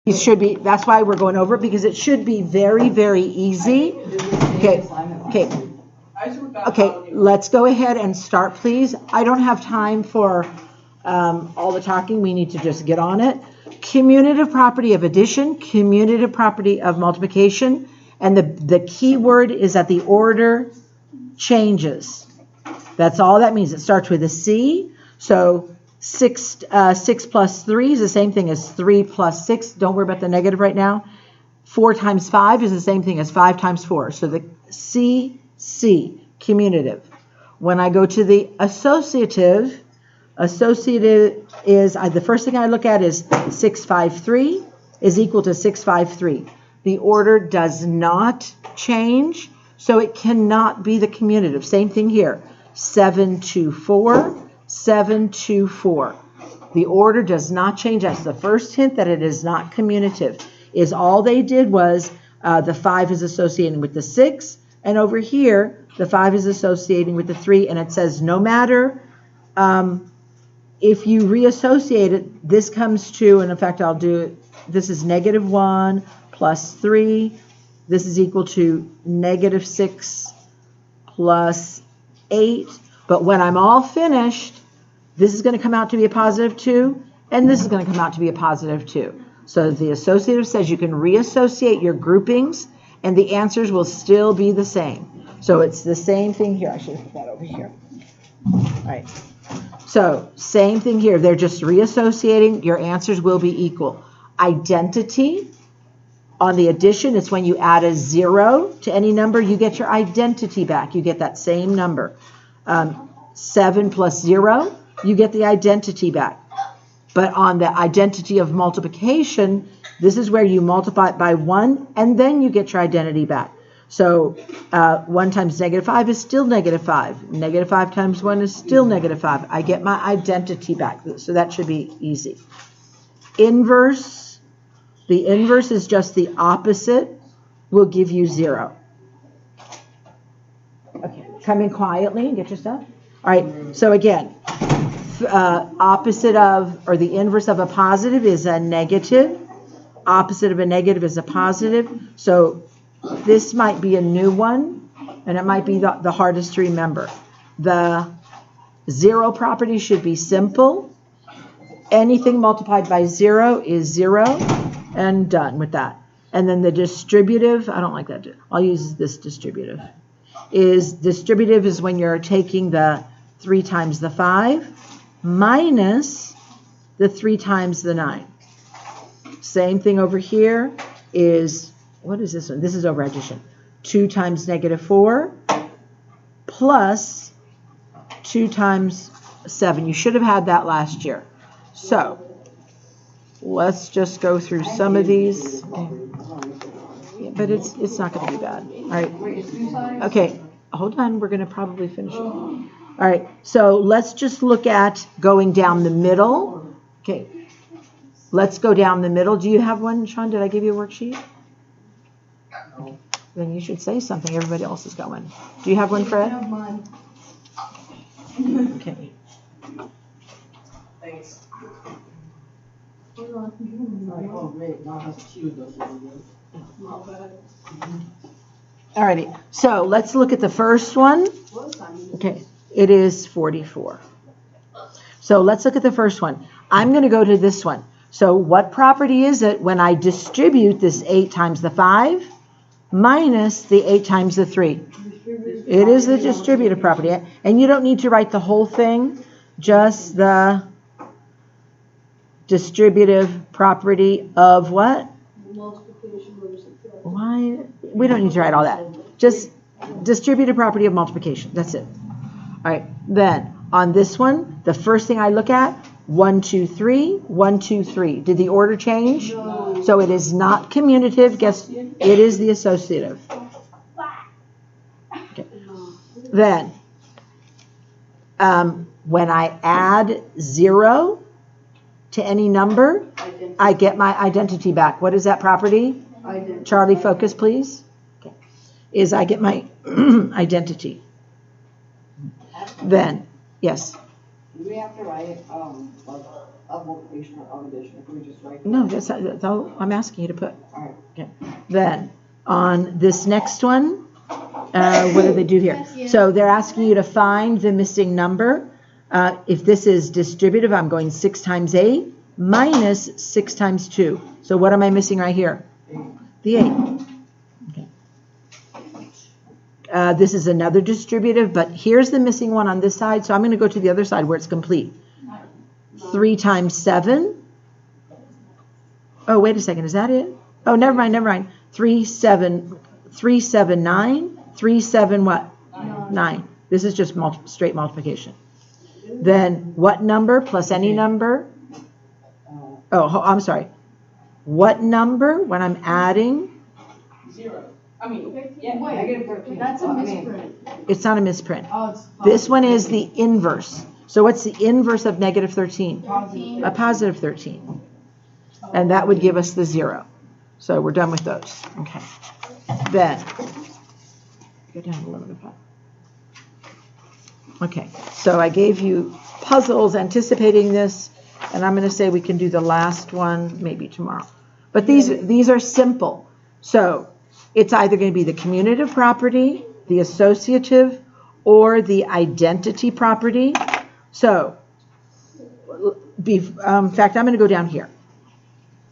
It should be, that's why we're going over it, because it should be very, very easy. Okay, let's go ahead and start, please. I don't have time for all the talking. We need to just get on it. Commutative property of addition, commutative property of multiplication, and the key word is that the order changes. That's all that means. It starts with a C. So 6 plus 3 is the same thing as 3 plus 6. Don't worry about the negative right now. 4 times 5 is the same thing as 5 times 4. So the C, commutative. When I go to the associative is, the first thing I look at is 653 is equal to 653. The order does not change, so it cannot be the commutative. Same thing here. 724. 724. The order does not change. That's the first hint that it is not commutative. Is all they did was the 5 is associating with the 6, and over here the 5 is associating with the 3, and it says no matter if you reassociate it, this comes to, and in fact I'll do it, this is -1 plus 3. This is equal to -6 plus 8. But when I'm all finished, this is going to come out to be a positive 2, and this is going to come out to be a positive 2. So the associative says you can reassociate your groupings, and the answers will still be the same. So it's the same thing here. I should have put that over here. All right. So same thing here. They're just reassociating. Your answers will be equal. Identity. On the addition, it's when you add a 0 to any number, you get your identity back. You get that same number. 7 plus 0, you get the identity back. But on the identity of multiplication, this is where you multiply it by 1, and then you get your identity back. So 1 times -5 is still -5. -5 times 1 is still -5. I get my identity back. So that should be easy. Inverse. The inverse is just the opposite. Will give you 0. Okay, come in quietly and get your stuff. All right, so again, opposite of, or the inverse of a positive is a negative. Opposite of a negative is a positive. So this might be a new one, and it might be the hardest to remember. The 0 property should be simple. Anything multiplied by 0 is 0, and done with that. And then the distributive, I don't like that. I'll use this distributive. Distributive is when you're taking the 3 times the 5 minus the 3 times the 9. Same thing over here is, what is this one? This is over addition. 2 times -4 plus 2 times 7. You should have had that last year. So let's just go through some of these. Yeah, but it's not going to be bad. All right. Okay. Hold on. We're going to probably finish it. All right. So let's just look at going down the middle. Okay. Let's go down the middle. Do you have one, Sean? Did I give you a worksheet? Okay. Then you should say something. Everybody else is going. Do you have one, Fred? I have mine. Okay. Thanks. Alrighty, so let's look at the first one. Okay, it is 44. So let's look at the first one. I'm going to go to this one. So what property is it when I distribute this 8 times the 5 minus the 8 times the 3? It is the distributive property. And you don't need to write the whole thing, just the distributive property of what? Why? We don't need to write all that. Just distributive property of multiplication. That's it. All right. Then on this one, the first thing I look at, 1, 2, 3, 1, 2, 3. Did the order change? No. So it is not commutative. Guess it is the associative. Okay. Then when I add 0 to any number, I get my identity back. What is that property? Identity. Charlie, focus, please. Okay. Is I get my identity. Then, yes. Do we have to write it of multiplication or of addition? If we just write. No, that's all I'm asking you to put. All right. Okay. Then on this next one, what do they do here? So they're asking you to find the missing number. If this is distributive, I'm going 6 times 8 minus 6 times 2. So what am I missing right here? The 8. Okay. This is another distributive, but here's the missing one on this side. So I'm going to go to the other side where it's complete. 3 times 7. Oh, wait a second. Is that it? Oh, never mind. 3, 7, 9. 3, 7, what? 9. This is just straight multiplication. Then what number plus any number? Oh, I'm sorry. What number when I'm adding? 0. I mean, yeah, negative 13. That's a misprint. It's not a misprint. Oh, it's This one is the inverse. So what's the inverse of negative 13? positive. A positive 13. And that would give us the 0. So we're done with those. Okay. Then, go down a little bit. Okay, so I gave you puzzles anticipating this, and I'm going to say we can do the last one maybe tomorrow. But these are simple. So it's either going to be the commutative property, the associative, or the identity property. So, in fact, I'm going to go down here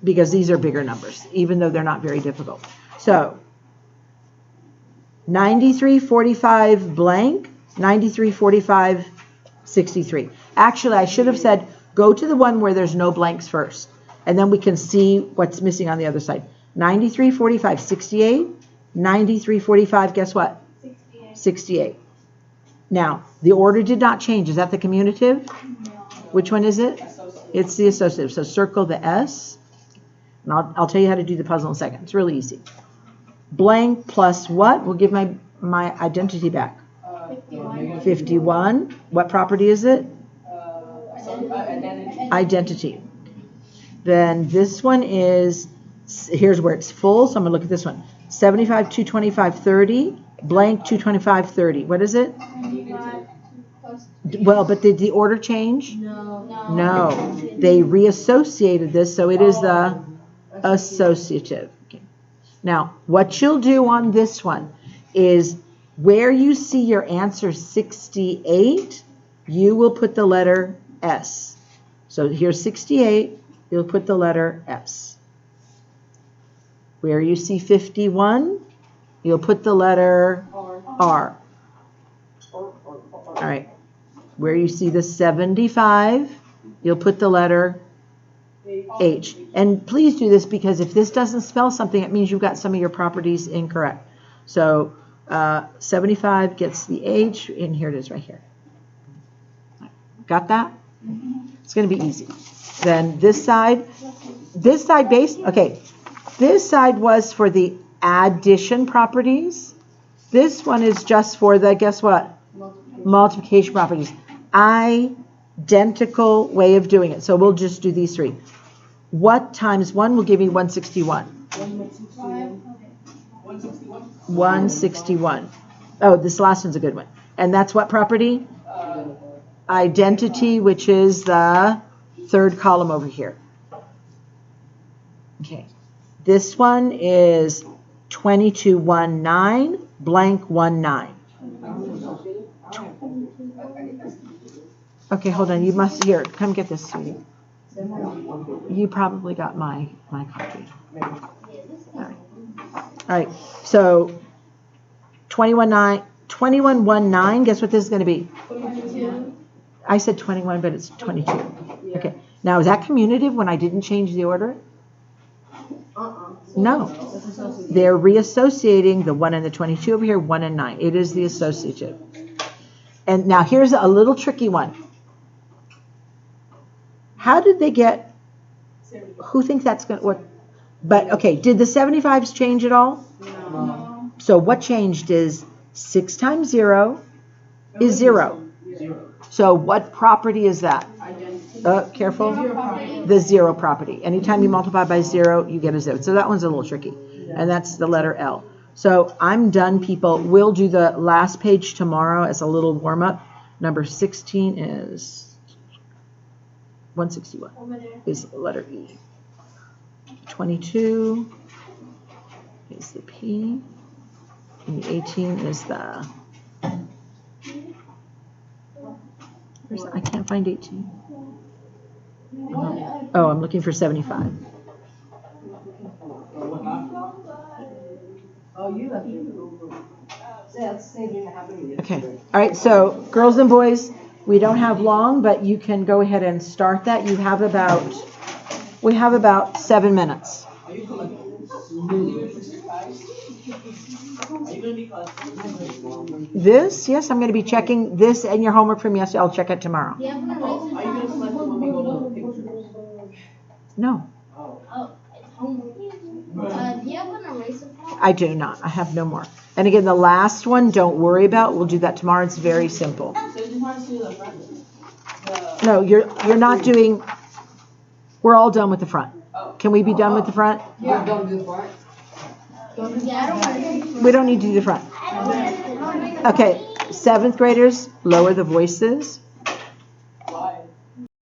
because these are bigger numbers, even though they're not very difficult. So 93, 45 blank, 93, 45, 63. Actually, I should have said go to the one where there's no blanks first, and then we can see what's missing on the other side. 93, 45, 68. 93, 45, guess what? 68. 68. Now, the order did not change. Is that the commutative? No. Which one is it? It's the associative. So circle the S, and I'll tell you how to do the puzzle in a second. It's really easy. Blank plus what? We'll give my identity back. 51. 51. What property is it? Identity. Identity. Then this one is, here's where it's full, so I'm going to look at this one. 75, 225, 30. Blank, 225, 30. What is it? 25 plus Well, but did the order change? No. No. They reassociated this, so it is the associative. Okay. Now, what you'll do on this one is where you see your answer 68, you will put the letter S. So here's 68, you'll put the letter S. Where you see 51, you'll put the letter R. All right. Where you see the 75, you'll put the letter H. And please do this because if this doesn't spell something, it means you've got some of your properties incorrect. So 75 gets the H, and here it is right here. Got that? It's going to be easy. Then this side based, okay, this side was for the addition properties. This one is just for the, guess what? Multiplication properties. Identical way of doing it. So we'll just do these three. What times 1 will give me 161? 161. Oh, this last one's a good one. And that's what property? Identity, which is the third column over here. Okay. This one is 2219 blank 19. Okay, hold on. You must here. Come get this, sweetie. You probably got my copy. All right. So 2119. Guess what this is going to be? 22. I said 21, but it's 22. Okay. Now is that commutative when I didn't change the order? No. They're reassociating the 1 and the 22 over here, 1 and 9. It is the associative. And now here's a little tricky one. How did they get, who thinks that's going to, what? But, okay, did the 75s change at all? No. So what changed is 6 times 0 is 0. So what property is that? Careful. The 0 property. Anytime you multiply by 0, you get a 0. So that one's a little tricky. And that's the letter L. So I'm done, people. We'll do the last page tomorrow as a little warm-up. Number 16 is 161 Over there. is the letter E. 22 is the P. And the 18 is the... I can't find 18. Oh, I'm looking for 75. Oh, you left it. That's the same thing that happened to me. Okay. All right. So, girls and boys, we don't have long, but you can go ahead and start that. We have about 7 minutes. Are you going to be collecting? This, yes, I'm going to be checking this and your homework from yesterday. I'll check it tomorrow. Do you have an eraser Are you going to select when we go to the pictures? No, Oh, it's homework. Do you have an eraser pad? I do not. I have no more. And again, the last one, don't worry about. We'll do that tomorrow. It's very simple. So you just want to see the front? No, you're not doing. We're all done with the front. Can we be done with the front? Yeah, don't do the front. Yeah, I don't want to. We don't need to do the front. Okay, 7th graders, lower the voices.